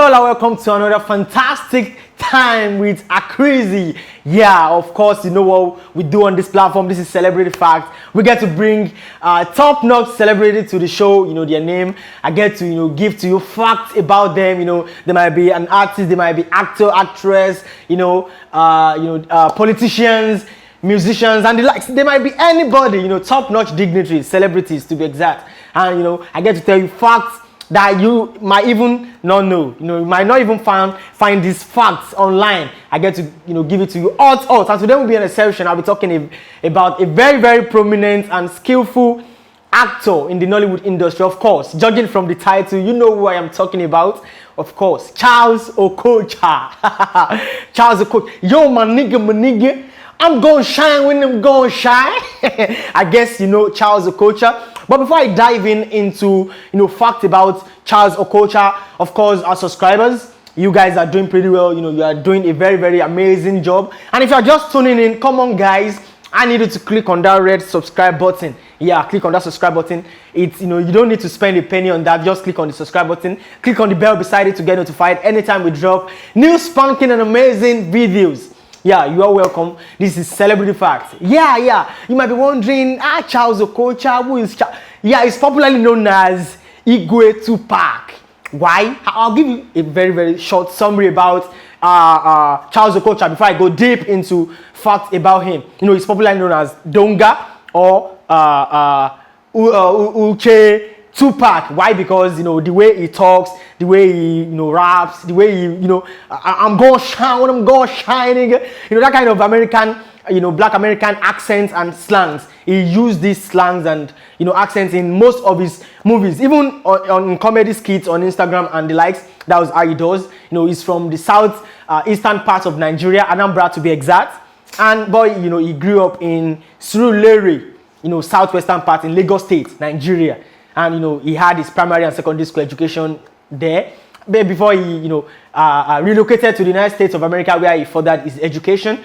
y'all are welcome to another fantastic time with a crazy. Yeah, of course, you know what we do on this platform. This is Celebrity Fact. We get to bring top-notch celebrity to the show, you know, their name. I get to, you know, give to you facts about them. You know, they might be an artist, they might be actor, actress, politicians, musicians, and the likes. They might be anybody, you know, top-notch dignitaries, celebrities to be exact. And, you know, I get to tell you facts that you might even not know. You know, you might not even find these facts online. I get to, you know, give it to you all. And today will be an exception. I'll be talking about a very, very prominent and skillful actor in the Nollywood industry. Of course, judging from the title, you know who I am talking about. Of course, Charles Okocha. Charles Okocha. Yo, my nigga. I'm gonna shine when I'm gonna shine. I guess you know Charles Okocha. But before I dive into facts about Charles Okocha, of course, our subscribers, you guys are doing pretty well. You know, you are doing a very, very amazing job. And if you are just tuning in, come on, guys, I need you to click on that red subscribe button. Yeah, click on that subscribe button. It's, you know, you don't need to spend a penny on that. Just click on the subscribe button. Click on the bell beside it to get notified anytime we drop new spanking and amazing videos. Yeah, you are welcome. This is Celebrity Facts. Yeah. You might be wondering, Charles Okocha, who is Charles? Yeah, he's popularly known as Igwe Tupac. Why? I'll give you a very, very short summary about Charles Okocha before I go deep into facts about him. You know, he's popularly known as Donga or Uche Tupac. Why? Because, you know, the way he talks, the way he, you know, raps, the way he, you know, I'm gonna shine when I'm gonna shining. You know, that kind of American, you know, black American accents and slangs. He used these slangs and, you know, accents in most of his movies, even on comedy skits on Instagram and the likes. That was how he does. You know, he's from the south eastern part of Nigeria, Anambra to be exact. And boy, you know, he grew up in Surulere, you know, southwestern part in Lagos State, Nigeria. And, you know, he had his primary and secondary school education there. But before he, you know, relocated to the United States of America, where he furthered his education.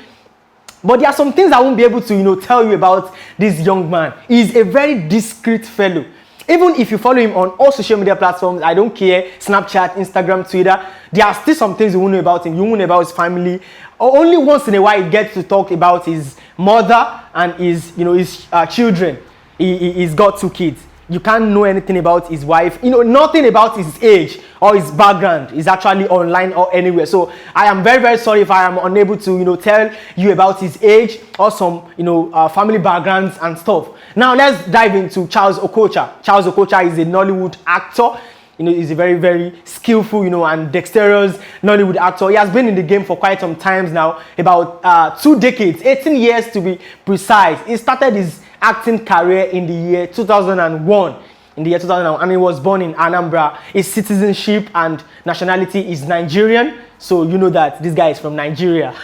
But there are some things I won't be able to, you know, tell you about this young man. He's a very discreet fellow. Even if you follow him on all social media platforms, I don't care, Snapchat, Instagram, Twitter, there are still some things you won't know about him. You won't know about his family. Or only once in a while he gets to talk about his mother and his, you know, his children. He's got 2 kids. You can't know anything about his wife, you know, nothing about his age or his background is actually online or anywhere. So I am very, very sorry if I am unable to, you know, tell you about his age or some, you know, family backgrounds and stuff. Now let's dive into Charles Okocha. Charles Okocha is a Nollywood actor. You know, he's a very, very skillful, you know, and dexterous Nollywood actor. He has been in the game for quite some times now, about 2 decades, 18 years to be precise. He started his acting career in the year 2001. In the year 2001, and he was born in Anambra. His citizenship and nationality is Nigerian, so you know that this guy is from Nigeria.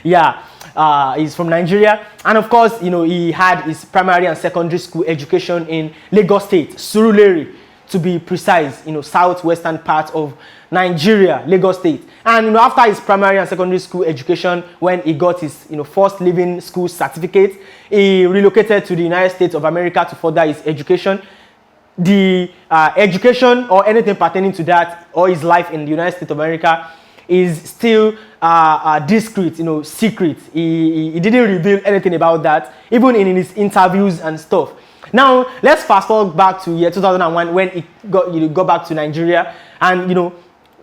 Yeah, he's from Nigeria, and of course, you know, he had his primary and secondary school education in Lagos State, Surulere, to be precise. You know, southwestern part of Nigeria, Lagos State. And, you know, after his primary and secondary school education, when he got his, you know, first leaving school certificate, he relocated to the United States of America to further his education. The education or anything pertaining to that or his life in the United States of America is still discreet, you know, secret. He didn't reveal anything about that, even in his interviews and stuff. Now, let's fast forward back to year 2001 when he got back to Nigeria, and, you know,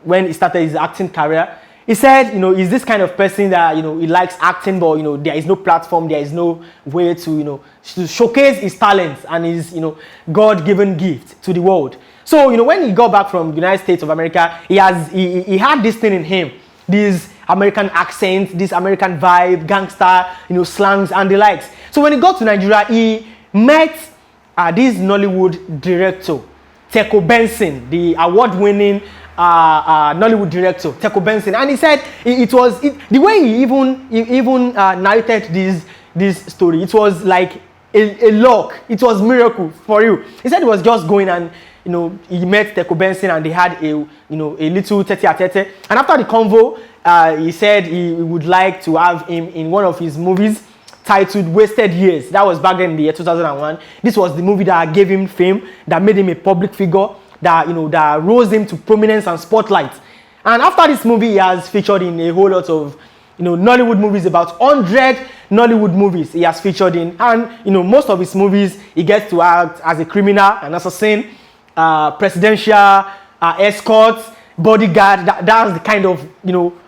when he started his acting career. He said, you know, he's this kind of person that, you know, he likes acting, but, you know, there is no platform, there is no way to, you know, to showcase his talents and his, you know, God-given gift to the world. So, you know, when he got back from the United States of America, he had this thing in him, this American accent, this American vibe, gangster, you know, slangs and the likes. So when he got to Nigeria, he met this Nollywood director, Teko Benson, the award-winning Nollywood director, Teko Benson, and he said the way he even narrated this story, it was like a luck. It was miracle for you. He said he was just going and, you know, he met Teko Benson and they had a little tete-a-tete. And after the convo, he said he would like to have him in one of his movies titled Wasted Years. That was back then in the year 2001. This was the movie that gave him fame, that made him a public figure, that, you know, that rose him to prominence and spotlight. And after this movie, he has featured in a whole lot of, Nollywood movies, about 100 Nollywood movies he has featured in. And, most of his movies, he gets to act as a criminal, an assassin, presidential escort, bodyguard. That's the kind of,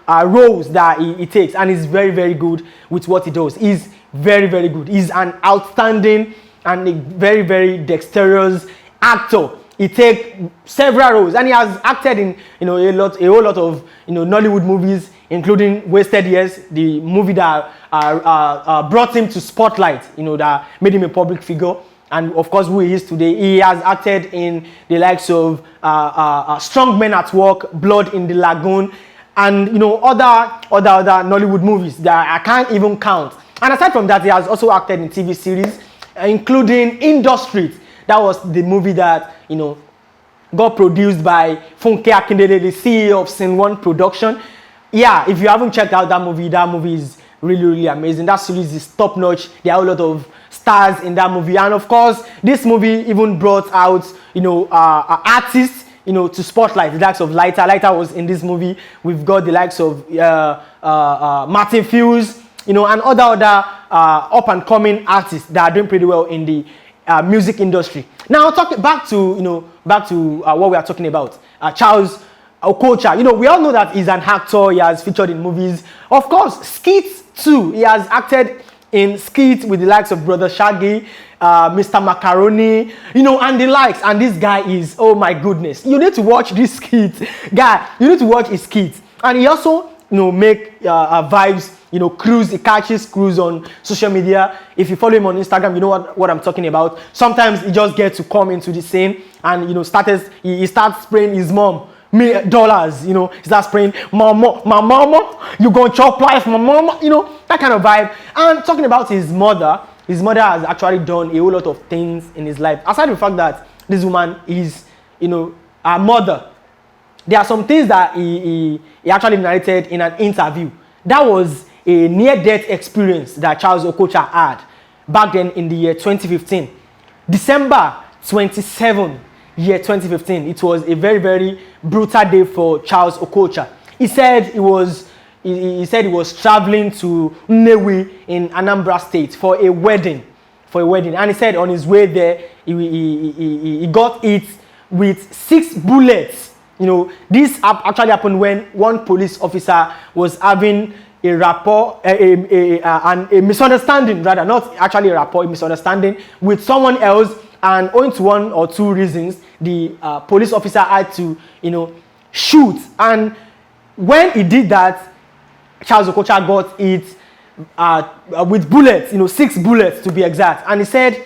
roles that he takes. And he's very, very good with what he does. He's very, very good. He's an outstanding and a very, very dexterous actor. He takes several roles, and he has acted in a whole lot of Nollywood movies, including Wasted Years, the movie that brought him to spotlight, that made him a public figure, and of course who he is today. He has acted in the likes of Strong Men at Work, Blood in the Lagoon, and other Nollywood movies that I can't even count. And aside from that, he has also acted in TV series, including Industry. That was the movie that, got produced by Funke Akindele, the CEO of Scene One Production. Yeah, if you haven't checked out that movie is really, really amazing. That series is top notch. There are a lot of stars in that movie. And of course, this movie even brought out, artists, to spotlight. The likes of Lighter. Lighter was in this movie. We've got the likes of Martin Fuse, and other up-and-coming artists that are doing pretty well in the music industry. Now, back to what we are talking about. Charles Okocha. We all know that he's an actor. He has featured in movies. Of course, skits too. He has acted in skits with the likes of Brother Shaggy, Mr. Macaroni, and the likes. And this guy is, oh my goodness. You need to watch this skit. Guy, you need to watch his skits. And he also, make vibes, cruise. He catches cruise on social media. If you follow him on Instagram, you know what I'm talking about. Sometimes he just gets to come into the scene and, he starts spraying his mom dollars, he starts spraying, my mama, you gonna chop life, my mama, that kind of vibe. And talking about his mother has actually done a whole lot of things in his life. Aside from the fact that this woman is, a mother, there are some things that he actually narrated in an interview. That was a near-death experience that Charles Okocha had back then in the year 2015. December 27, year 2015. It was a very, very brutal day for Charles Okocha. He said he was traveling to Nnewi in Anambra State for a wedding. And he said on his way there, he got hit with 6 bullets. This actually happened when one police officer was having a rapport, a misunderstanding, rather, not actually a rapport, a misunderstanding with someone else, and owing to one or two reasons, the police officer had to, shoot. And when he did that, Charles Okocha got hit with bullets, 6 bullets to be exact. And he said,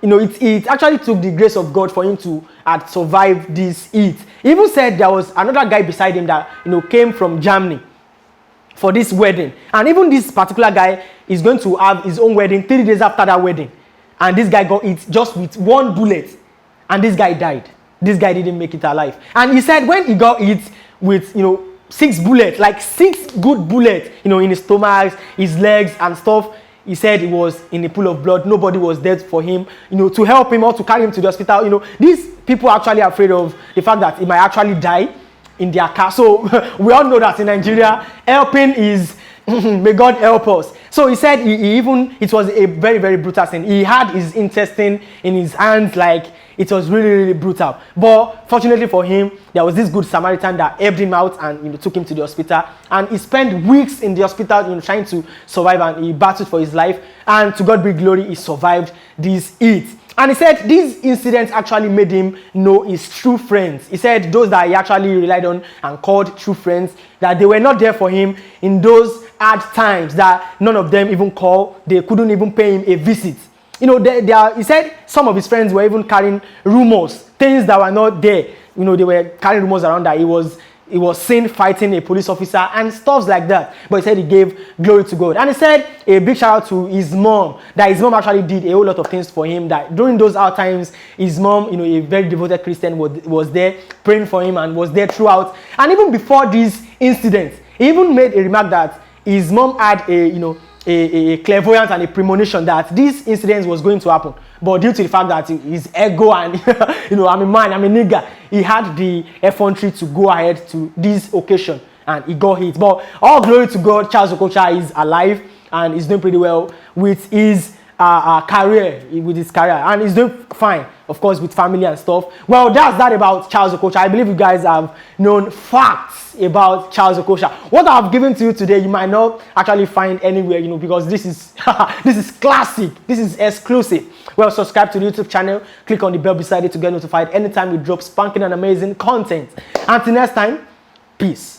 it actually took the grace of God for him to have survived this hit. He even said there was another guy beside him that, came from Germany for this wedding. And even this particular guy is going to have his own wedding 3 days after that wedding. And this guy got hit just with 1 bullet. And this guy died. This guy didn't make it alive. And he said when he got hit with, 6 bullets, like 6 good bullets, in his stomach, his legs and stuff, he said he was in a pool of blood. Nobody was there for him, to help him or to carry him to the hospital. These people are actually afraid of the fact that he might actually die in their car. So we all know that in Nigeria, helping is, may God help us. So he said it was a very, very brutal scene. He had his intestine in his hands, like it was really, really brutal. But fortunately for him, there was this good Samaritan that helped him out and took him to the hospital. And he spent weeks in the hospital, trying to survive, and he battled for his life. And to God be glory, he survived this hit. And he said these incidents actually made him know his true friends. He said those that he actually relied on and called true friends, that they were not there for him in those hard times, that none of them even called. They couldn't even pay him a visit. He said some of his friends were even carrying rumors, things that were not there. They were carrying rumors around that he was seen fighting a police officer and stuff like that. But he said he gave glory to God. And he said a big shout out to his mom, that his mom actually did a whole lot of things for him, that during those hard times, his mom, a very devoted Christian, was there praying for him and was there throughout. And even before this incident, he even made a remark that his mom had a clairvoyance and a premonition that this incident was going to happen, but due to the fact that his ego and I'm a man, I'm a nigga, he had the effrontery to go ahead to this occasion and he got hit. But all glory to God, Charles Okocha is alive and he's doing pretty well with his career, and he's doing fine, of course, with family and stuff. Well, that's that about Charles Okocha. I believe you guys have known facts about Charles Okocha. What I've given to you today, you might not actually find anywhere, because this is this is classic, this is exclusive. Well, subscribe to the YouTube channel, click on the bell beside it to get notified anytime we drop spanking and amazing content. Until next time, peace.